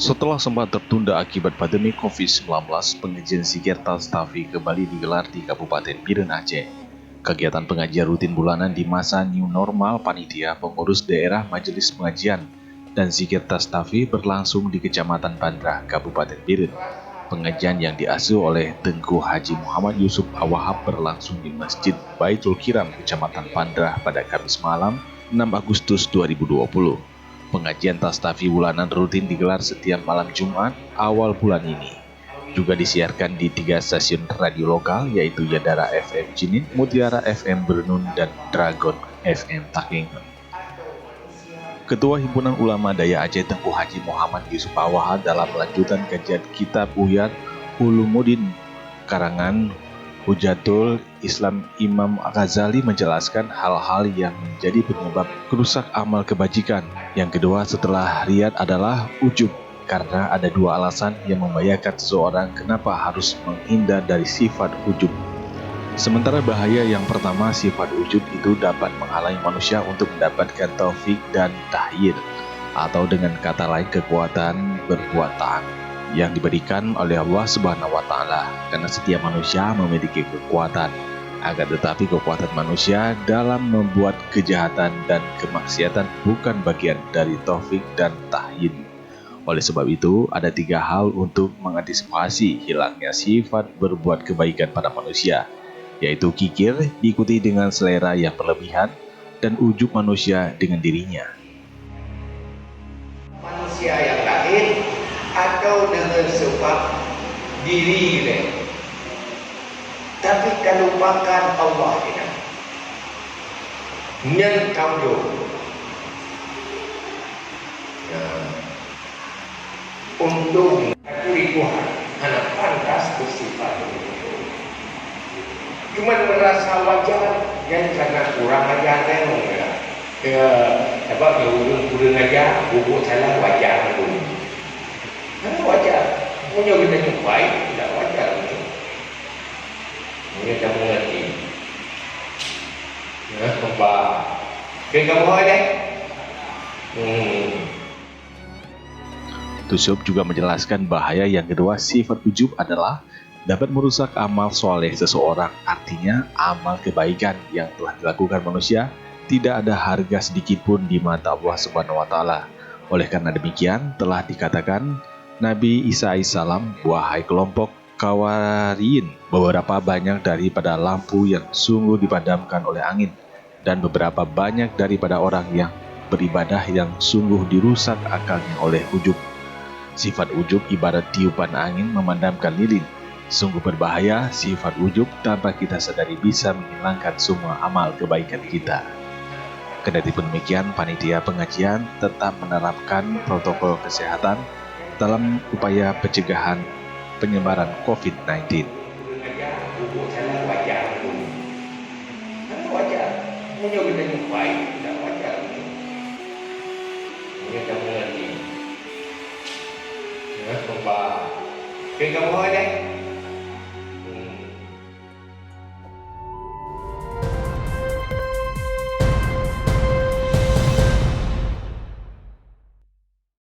Setelah sempat tertunda akibat pandemi COVID-19, pengajian Zikir Tastafi kembali digelar di Kabupaten Biren, Aceh. Kegiatan pengajian rutin bulanan di masa new normal panitia pengurus daerah Majelis Pengajian dan Zikir Tastafi berlangsung di Kecamatan Bandrah, Kabupaten Biren. Pengajian yang diasuh oleh Tengku Haji Muhammad Yusuf Awahab berlangsung di Masjid Baitul Kiram, Kecamatan Bandrah pada Kamis malam 6 Agustus 2020. Pengajian Tastafi bulanan rutin digelar setiap malam Jumat awal bulan ini. Juga disiarkan di 3 stasiun radio lokal, yaitu Yadara FM Jinin, Mutiara FM Bernun, dan Dragon FM Taking. Ketua Himpunan Ulama Daya Aceh Tengku Haji Muhammad Yusuf Awahab dalam lanjutan kajian Kitab Uyat Ulumuddin karangan Hujatul Islam Imam Ghazali menjelaskan hal-hal yang menjadi penyebab kerusak amal kebajikan. Yang kedua setelah riad adalah ujub, karena ada 2 alasan yang membahayakan seseorang kenapa harus menghindar dari sifat ujub. Sementara bahaya yang pertama, sifat ujub itu dapat menghalangi manusia untuk mendapatkan taufik dan tahyir, atau dengan kata lain kekuatan berbuat taat yang diberikan oleh Allah Subhanahu wa Ta'ala, karena setiap manusia memiliki kekuatan. Akan tetapi kekuatan manusia dalam membuat kejahatan dan kemaksiatan bukan bagian dari taufik dan tahyid. Oleh sebab itu, ada 3 hal untuk mengantisipasi hilangnya sifat berbuat kebaikan pada manusia, yaitu kikir diikuti dengan selera yang berlebihan dan ujub manusia dengan dirinya. Manusia yang lain atau dengan sebab diri dia, tapi kalau lupakan Allah dia nhân kau được untuk Tuhan anak pantas bersifat begitu. Cuma merasa wajar dan karena kurang ajar memang sebab kurang ajar bubuk salah wajar pun. Karena wajar, punya kita jumpai tidak wajar itu. Kita mengerti. Kembali. Kamu ada? Tusyub juga menjelaskan bahaya yang kedua sifat ujub adalah dapat merusak amal soleh seseorang. Artinya amal kebaikan yang telah dilakukan manusia tidak ada harga sedikit pun di mata Allah Subhanahu wa Ta'ala. Oleh karena demikian telah dikatakan Nabi Isa alaihissalam, wahai kelompok Kawariyin, beberapa banyak daripada lampu yang sungguh dipadamkan oleh angin, dan beberapa banyak daripada orang yang beribadah yang sungguh dirusak akalnya oleh ujub. Sifat ujub ibarat tiupan angin memadamkan lilin. Sungguh berbahaya sifat ujub tanpa kita sadari bisa menghilangkan semua amal kebaikan kita. Kendati demikian, panitia pengajian tetap menerapkan protokol kesehatan dalam upaya pencegahan penyebaran COVID-19. Kamu ada?